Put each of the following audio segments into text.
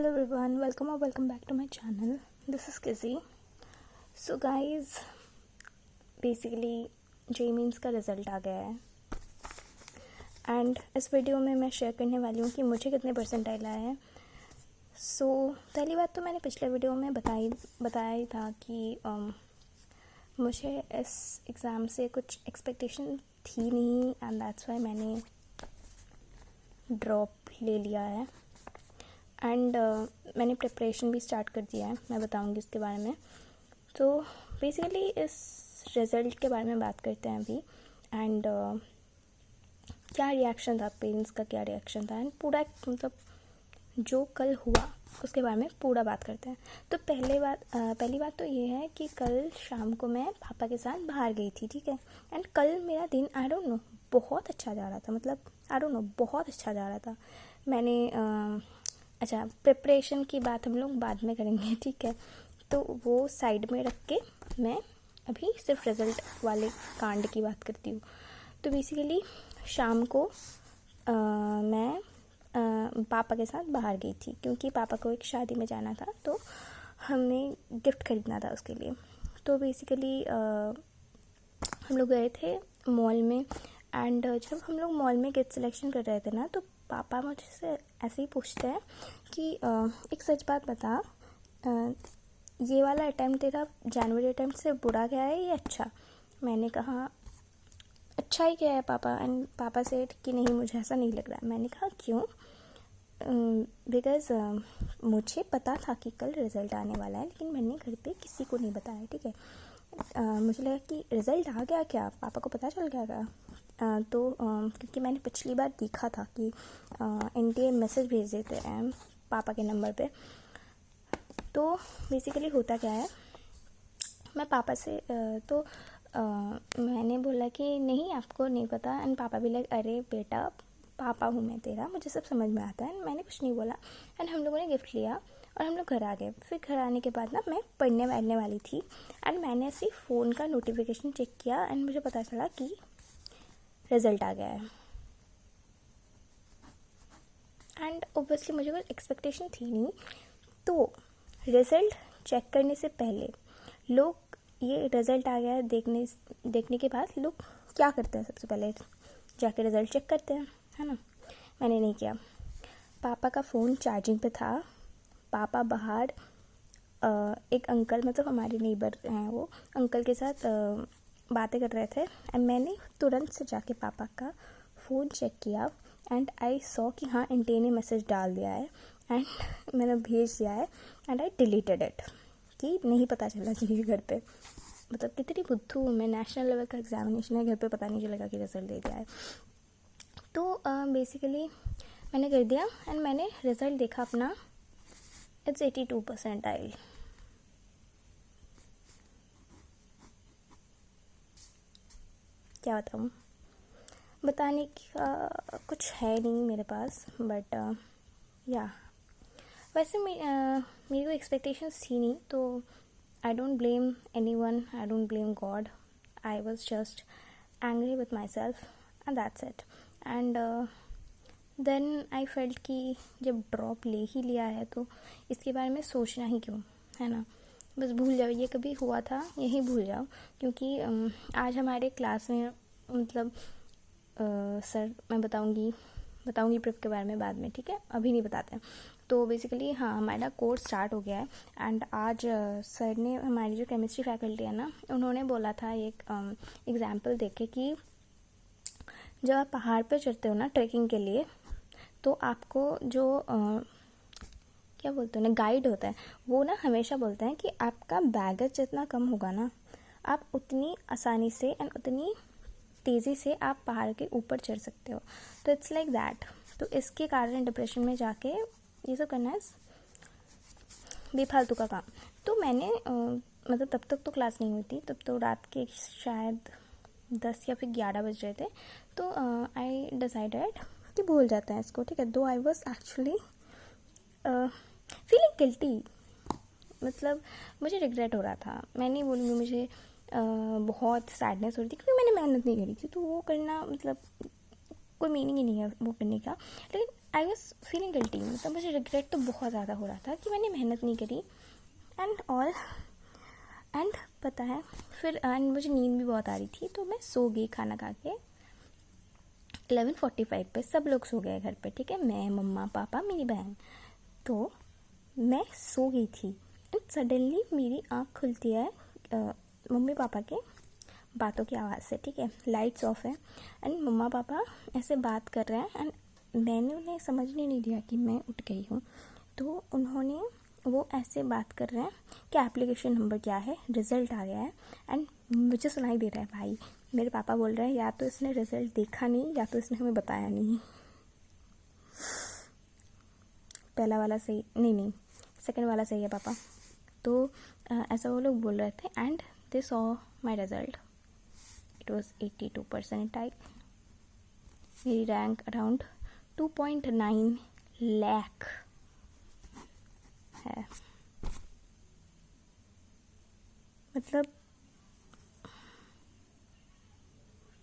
Hello everyone, welcome back to my channel. This is Kizzy. So guys, basically J means का result आ गया है and इस video में मैं शेयर करने वाली हूँ कि मुझे कितने परसेंटाइल आए हैं. पहली बात तो मैंने पिछले वीडियो में बताया ही था कि मुझे इस एग्ज़ाम से कुछ एक्सपेक्टेशन थी नहीं एंड दैट्स वाई मैंने ड्रॉप ले लिया है. एंड मैंने प्रिपरेशन भी स्टार्ट कर दिया है, मैं बताऊंगी उसके बारे में. तो बेसिकली इस रिज़ल्ट के बारे में बात करते हैं अभी. एंड क्या रिएक्शन था, पेरेंट्स का क्या रिएक्शन था, एंड पूरा मतलब जो कल हुआ उसके बारे में पूरा बात करते हैं. तो पहली बात तो ये है कि कल शाम को मैं पापा के साथ बाहर गई थी, ठीक है. एंड कल मेरा दिन आई डोंट नो बहुत अच्छा जा रहा था, मतलब आई डोंट नो बहुत अच्छा जा रहा था. मैंने अच्छा, प्रिपरेशन की बात हम लोग बाद में करेंगे, ठीक है. तो वो साइड में रख के मैं अभी सिर्फ रिज़ल्ट वाले कांड की बात करती हूँ. तो बेसिकली शाम को मैं पापा के साथ बाहर गई थी क्योंकि पापा को एक शादी में जाना था, तो हमें गिफ्ट खरीदना था उसके लिए. तो बेसिकली हम लोग गए थे मॉल में. एंड जब हम लोग मॉल में गिफ्ट सिलेक्शन कर रहे थे ना, तो पापा मुझसे ऐसे ही पूछते हैं कि एक सच बात बता, ये वाला अटैम्प्ट तेरा जनवरी अटैम्प्ट से बुरा गया है या अच्छा. मैंने कहा अच्छा ही गया है पापा. एंड पापा से कि नहीं मुझे ऐसा नहीं लग रहा है. मैंने कहा क्यों. बिकॉज़ मुझे पता था कि कल रिज़ल्ट आने वाला है, लेकिन मैंने घर पे किसी को नहीं बताया, ठीक है. मुझे लगा कि रिज़ल्ट आ गया, क्या पापा को पता चल गया क्या. तो क्योंकि मैंने पिछली बार देखा था कि एनटीए मैसेज भेज देते हैं पापा के नंबर पे. तो बेसिकली होता क्या है, मैं पापा से मैंने बोला कि नहीं आपको नहीं पता. एंड पापा भी लगे अरे बेटा पापा हूँ मैं तेरा, मुझे सब समझ में आता है. एंड मैंने कुछ नहीं बोला. एंड हम लोगों ने गिफ्ट लिया और हम लोग घर आ गए. फिर घर आने के बाद ना मैं पढ़ने बैठने वाली थी एंड मैंने ऐसे फ़ोन का नोटिफिकेशन चेक किया एंड मुझे पता चला कि रिज़ल्ट आ गया है. एंड ओब्वियसली मुझे कोई एक्सपेक्टेशन थी नहीं. तो रिज़ल्ट चेक करने से पहले लोग ये रिज़ल्ट आ गया है देखने के बाद लोग क्या करते हैं, सबसे पहले जाके रिज़ल्ट चेक करते हैं, है ना. मैंने नहीं किया. पापा का फ़ोन चार्जिंग पे था. पापा बाहर एक अंकल, मतलब हमारे नेबर हैं, वो अंकल के साथ बातें कर रहे थे. एंड मैंने तुरंत से जाके पापा का फ़ोन चेक किया एंड आई सॉ कि हाँ एनटीए ने मैसेज डाल दिया है एंड मैंने भेज दिया है. एंड आई डिलीटेड इट कि नहीं पता चलना चाहिए घर पे. मतलब कितनी बुद्धू हूँ मैं, नेशनल लेवल का एग्जामिनेशन है, घर पे पता नहीं चलेगा कि रिज़ल्ट दे दिया है. तो बेसिकली मैंने कर दिया एंड मैंने रिज़ल्ट देखा अपना, इट्स 82 परसेंटाइल. क्या बताऊँ, बताने का कुछ है नहीं मेरे पास. बट या वैसे मेरी कोई एक्सपेक्टेशंस थी नहीं, तो I don't blame anyone, I don't blame God. I was just angry with myself and that's it. And then I felt कि जब ड्रॉप ले ही लिया है तो इसके बारे में सोचना ही क्यों, है ना. बस भूल जाओ, ये कभी हुआ था यही भूल जाओ. क्योंकि आज हमारे क्लास में मतलब सर, मैं बताऊंगी प्रिप के बारे में बाद में, ठीक है, अभी नहीं बताते हैं. तो बेसिकली हाँ, हमारा कोर्स स्टार्ट हो गया है. एंड आज सर ने, हमारी जो केमिस्ट्री फैकल्टी है ना, उन्होंने बोला था एक एग्जाम्पल देके कि जब आप पहाड़ पे चढ़ते हो ना ट्रैकिंग के लिए, तो आपको जो क्या बोलते हैं ना, गाइड होता है, वो ना हमेशा बोलते हैं कि आपका बैगेज जितना कम होगा ना, आप उतनी आसानी से एंड उतनी तेज़ी से आप पहाड़ के ऊपर चढ़ सकते हो. तो इट्स लाइक दैट. तो इसके कारण डिप्रेशन में जाके ये सब करना है बेफालतू का काम. तो मैंने मतलब तब तक तो क्लास नहीं हुई थी, तब तो रात के शायद 10 या फिर 11 बज रहे थे. तो आई डिसाइडेड कि भूल जाते हैं इसको, ठीक है. दो I was actually feeling guilty, मतलब मुझे रिग्रेट हो रहा था. मैं नहीं बोलूँगी मुझे बहुत सैडनेस हो रही थी क्योंकि मैंने मेहनत नहीं करी थी, तो वो करना मतलब कोई मीनिंग ही नहीं है वो करने का. लेकिन आई वॉज फीलिंग गिल्टी, मतलब मुझे रिग्रेट तो बहुत ज़्यादा हो रहा था कि मैंने मेहनत नहीं करी एंड ऑल। एंड पता है फिर एंड मुझे नींद भी बहुत आ रही थी, तो मैं सो गई खाना खा के। 11:45 पे सब लोग सो गए घर पे, ठीक है, मैं, मम्मा, पापा, मेरी बहन। तो मैं सो गई थी एंड सडनली मेरी आँख खुलती है मम्मी पापा के बातों की आवाज़ से, ठीक है, लाइट्स ऑफ है एंड मम्मा पापा ऐसे बात कर रहे हैं एंड मैंने उन्हें समझने नहीं दिया कि मैं उठ गई हूँ। तो उन्होंने वो ऐसे बात कर रहे हैं कि एप्लीकेशन नंबर क्या है, रिज़ल्ट आ गया है। एंड मुझे सुनाई दे रहा है भाई, मेरे पापा बोल रहे हैं या तो इसने रिज़ल्ट देखा नहीं या तो इसने हमें बताया नहीं। पहला वाला सही नहीं, सेकंड वाला सही है पापा। तो ऐसा वो लोग बोल रहे थे and they saw my result, it was 82% type. मेरी रैंक अराउंड 2.9 लाख है। मतलब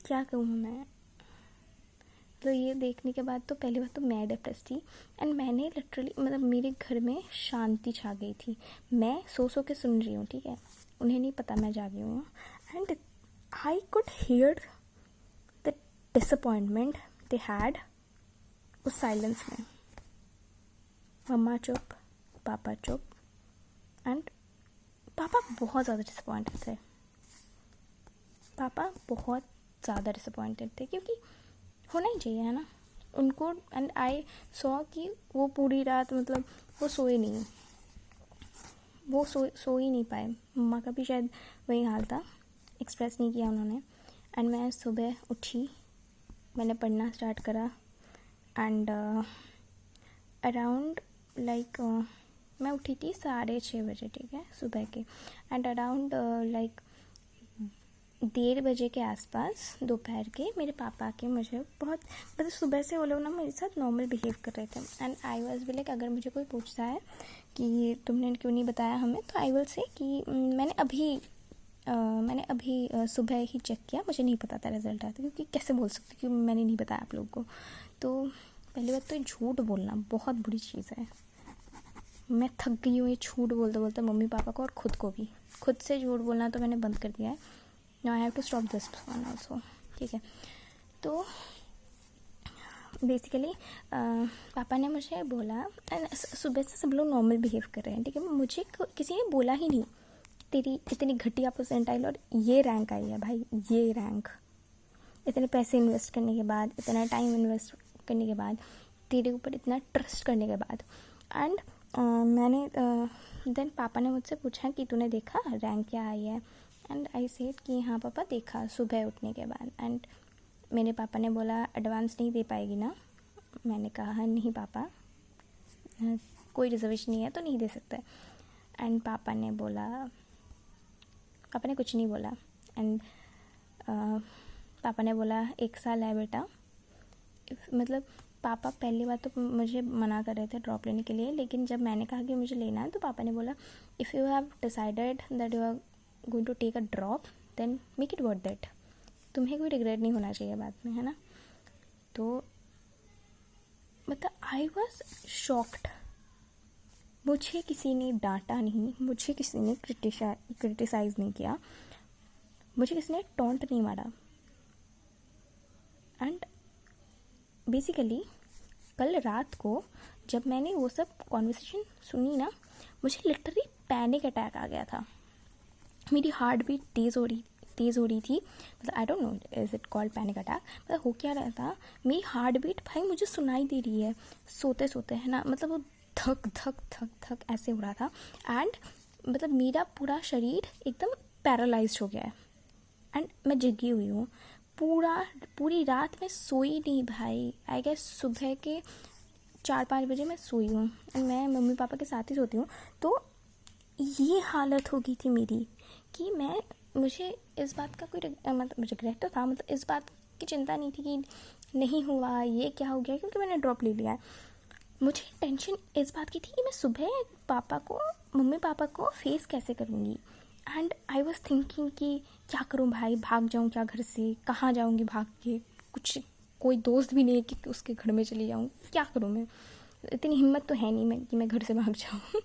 क्या कहूँ मैं, तो ये देखने के बाद तो पहली बात तो मैं डिप्रेस थी एंड मैंने लिटरली मतलब मेरे घर में शांति छा गई थी। मैं सो के सुन रही हूँ, ठीक है, उन्हें नहीं पता मैं जागी हुई हूँ and I could hear the disappointment they had उस साइलेंस में। मम्मा चुप, पापा चुप एंड पापा बहुत ज़्यादा डिसअपॉइंटेड थे। पापा बहुत ज़्यादा डिसअपॉइंटेड थे क्योंकि होना ही चाहिए, है ना, उनको। एंड आई सॉ कि वो पूरी रात मतलब वो सोए नहीं, वो सो ही नहीं पाए। मम्मा का भी शायद वही हाल था, एक्सप्रेस नहीं किया उन्होंने। एंड मैं सुबह उठी, मैंने पढ़ना स्टार्ट करा एंड अराउंड लाइक मैं उठी थी 6:30 बजे, ठीक है, सुबह के। एंड अराउंड लाइक 1:30 बजे के आसपास दोपहर के मेरे पापा के मुझे बहुत मतलब सुबह से वो लोग ना मेरे साथ नॉर्मल बिहेव कर रहे थे एंड आई वाज भी लाइक अगर मुझे कोई पूछता है कि तुमने क्यों नहीं बताया हमें, तो आई विल से कि मैंने अभी सुबह ही चेक किया, मुझे नहीं पता था रिजल्ट आया था, क्योंकि कैसे बोल सकती कि मैंने नहीं बताया आप लोगों को। तो पहली बात तो झूठ बोलना बहुत बुरी चीज़ है। मैं थक गई हूँ ये झूठ बोलते बोलते, मम्मी पापा को और ख़ुद को भी। खुद से झूठ बोलना तो मैंने बंद कर दिया है। Now I have to stop this one also, ठीक है। तो बेसिकली पापा ने मुझे बोला, सुबह से सब लोग नॉर्मल बिहेव कर रहे हैं, ठीक है, मुझे किसी ने बोला ही नहीं तेरी इतनी घटिया परसेंटाइल और ये रैंक आई है भाई, ये रैंक, इतने पैसे इन्वेस्ट करने के बाद, इतना टाइम इन्वेस्ट करने के बाद, तेरे ऊपर इतना ट्रस्ट करने के बाद। एंड मैंने देन पापा ने मुझसे पूछा कि तूने देखा रैंक क्या आई है, एंड आई सेड कि हाँ पापा देखा सुबह उठने के बाद। एंड मेरे पापा ने बोला एडवांस नहीं दे पाएगी ना। मैंने कहा नहीं पापा, कोई रिजर्वेशन नहीं है तो नहीं दे सकते। एंड पापा ने कुछ नहीं बोला। एंड पापा ने बोला 1 साल है बेटा, मतलब पापा पहली बार तो मुझे मना कर रहे थे ड्रॉप लेने के लिए, लेकिन जब मैंने कहा कि मुझे लेना है तो पापा ने बोला if you have decided that you are going to take a drop then make it worth that, तुम्हें कोई रिग्रेट नहीं होना चाहिए बाद में, है ना। तो मतलब आई वॉज शॉक्ड। मुझे किसी ने डांटा नहीं, मुझे किसी ने क्रिटिसाइज़ नहीं किया, मुझे किसी ने टॉन्ट नहीं मारा। एंड बेसिकली कल रात को जब मैंने वो सब कॉन्वर्सेशन सुनी ना, मुझे लिटरली पैनिक अटैक आ गया था। मेरी हार्ट बीट तेज़ हो रही थी, मतलब I don't know is it called panic attack, मतलब हो क्या रहा था, मेरी हार्ट बीट भाई मुझे सुनाई दे रही है सोते सोते, है ना, मतलब वो धक धक धक धक ऐसे हो रहा था। एंड मतलब मेरा पूरा शरीर एकदम पैरालाइज्ड हो गया है एंड मैं जगी हुई हूँ। पूरी रात मैं सोई नहीं भाई। आई गेस सुबह के 4-5 बजे मैं सोई हूँ एंड मैं मम्मी पापा के साथ ही सोती हूँ। तो ये हालत हो गई थी मेरी कि मुझे इस बात का कोई मतलब रिग्रेट तो था, मतलब इस बात की चिंता नहीं थी कि नहीं हुआ ये क्या हो गया, क्योंकि मैंने ड्रॉप ले लिया है। मुझे टेंशन इस बात की थी कि मैं सुबह मम्मी पापा को फेस कैसे करूँगी। एंड आई वॉज थिंकिंग कि क्या करूँ भाई, भाग जाऊँ क्या घर से, कहाँ जाऊँगी भाग के, कुछ कोई दोस्त भी नहीं है कि उसके घर में चली जाऊँ, क्या करूँ मैं, इतनी हिम्मत तो है नहीं मैं कि मैं घर से भाग जाऊँ।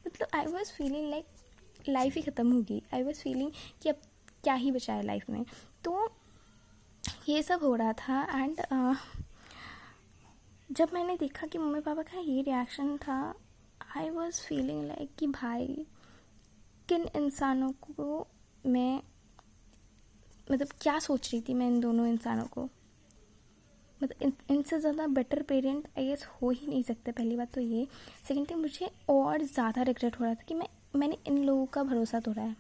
मतलब I was feeling like life ही ख़त्म होगी। आई वॉज फीलिंग कि अब क्या ही बचा है लाइफ में। तो ये सब हो रहा था। एंड जब मैंने देखा कि मम्मी पापा का ये रिएक्शन था, आई वॉज फीलिंग लाइक कि भाई किन इंसानों को मैं, मतलब क्या सोच रही थी मैं इन दोनों इंसानों को, मतलब इनसे ज़्यादा बेटर पेरेंट आई गेस हो ही नहीं सकते। पहली बात तो ये। सेकेंड थिंग, मुझे और ज़्यादा रिग्रेट हो रहा था कि मैंने इन लोगों का भरोसा तोड़ा है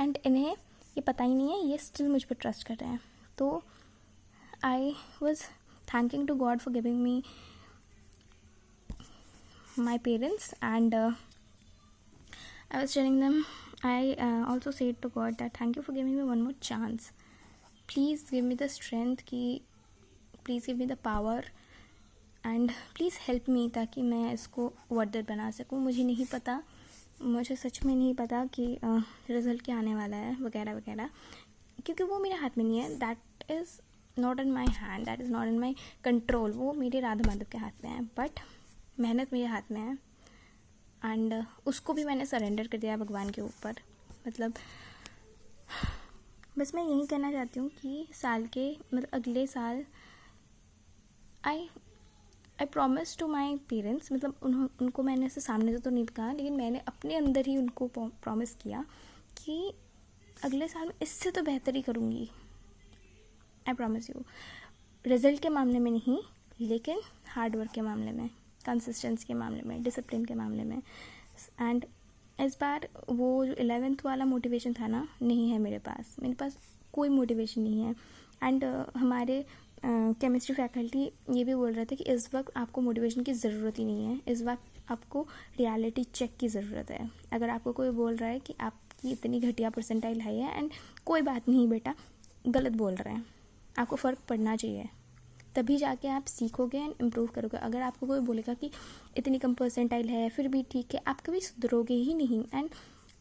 एंड इन्हें ये पता ही नहीं है, ये स्टिल मुझ पर ट्रस्ट कर रहे हैं। तो I was thanking to God for giving me my parents and I was telling them, I also said to God that thank you for giving me one more chance. Please give me the strength please give me the power and please help me ताकि मैं इसको worth it बना सकूँ। मुझे सच में नहीं पता कि रिज़ल्ट क्या आने वाला है वगैरह वगैरह, क्योंकि वो मेरे हाथ में नहीं है। That is not in my hand, that is not in my control. वो मेरे राधा माधव के हाथ में है, बट मेहनत मेरे हाथ में है एंड उसको भी मैंने सरेंडर कर दिया भगवान के ऊपर। मतलब बस मैं यही कहना चाहती हूँ कि अगले साल I promise to my parents, मतलब उनको मैंने ऐसे सामने से तो नहीं कहा, लेकिन मैंने अपने अंदर ही उनको प्रॉमिस किया कि अगले साल मैं इससे तो बेहतर ही करूँगी। आई प्रॉमिस यू। रिज़ल्ट के मामले में नहीं, लेकिन हार्ड वर्क के मामले में, कंसिस्टेंसी के मामले में, डिसिप्लिन के मामले में। एंड इस बार वो जो 11th वाला मोटिवेशन था ना, नहीं है मेरे पास कोई मोटिवेशन नहीं है। एंड हमारे केमिस्ट्री फैकल्टी ये भी बोल रहे थे कि इस वक्त आपको मोटिवेशन की ज़रूरत ही नहीं है, इस वक्त आपको रियलिटी चेक की ज़रूरत है। अगर आपको कोई बोल रहा है कि आपकी इतनी घटिया परसेंटाइल आई है, एंड कोई बात नहीं बेटा, गलत बोल रहे हैं, आपको फ़र्क पड़ना चाहिए, तभी जाके आप सीखोगे एंड इम्प्रूव करोगे। अगर आपको कोई बोलेगा कि इतनी कम परसेंटाइल है फिर भी ठीक है, आप कभी सुधरोगे ही नहीं। एंड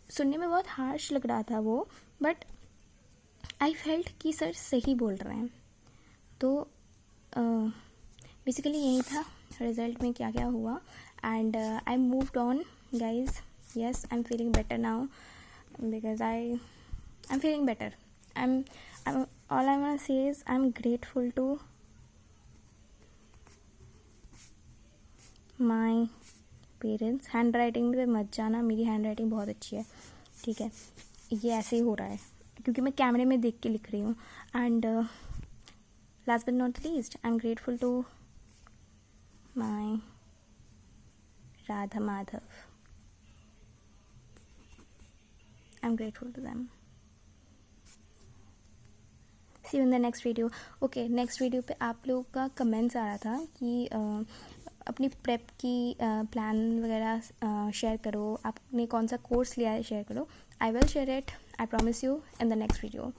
सुनने में बहुत हार्श लग रहा था वो, बट आई फेल्ट कि सर सही बोल रहे हैं। तो बेसिकली यही था रिज़ल्ट में क्या क्या हुआ। And I moved on guys. Yes, I am feeling better now because I am feeling better. all I want to say is I'm grateful to my parents. Hand writing में मत जाना, मेरी हैंड राइटिंग बहुत अच्छी है, ठीक है। ये ऐसे ही हो रहा है क्योंकि मैं कैमरे में देख के लिख रही हूँ। And last but not least, I am grateful to my Radha Madhav. I am grateful to them. See you in the next video. Okay, next video पे आप लोगों का कमेंट्स आ रहा था कि अपनी प्रेप की प्लान वगैरह शेयर करो, आपने कौन सा कोर्स लिया है शेयर करो। I will share it, I promise you, in the next video.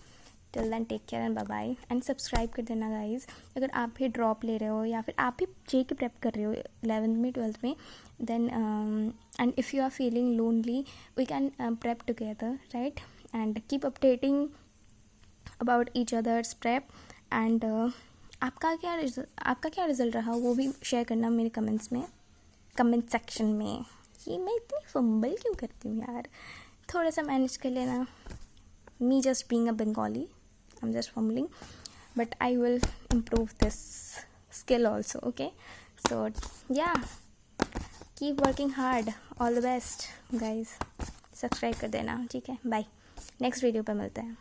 Till then take care and bye bye. And subscribe कर देना गाइज। अगर आप भी ड्रॉप ले रहे हो या फिर आप भी जे की प्रेप कर रहे हो 11th में 12th में, then and if you are feeling lonely, we can prep together, right? And keep updating about each others prep. And आपका क्या रिज़ल्ट रहा वो भी शेयर करना मेरे कमेंट सेक्शन में। ये मैं इतनी फंबल क्यों करती हूँ यार, थोड़ा सा मैनेज कर लेना। Me just being a Bengali, I am just fumbling, but I will improve this skill also. Okay, so yeah keep working hard. All the best guys. Subscribe कर देना, ठीक है। बाय, नेक्स्ट वीडियो पे मिलते हैं।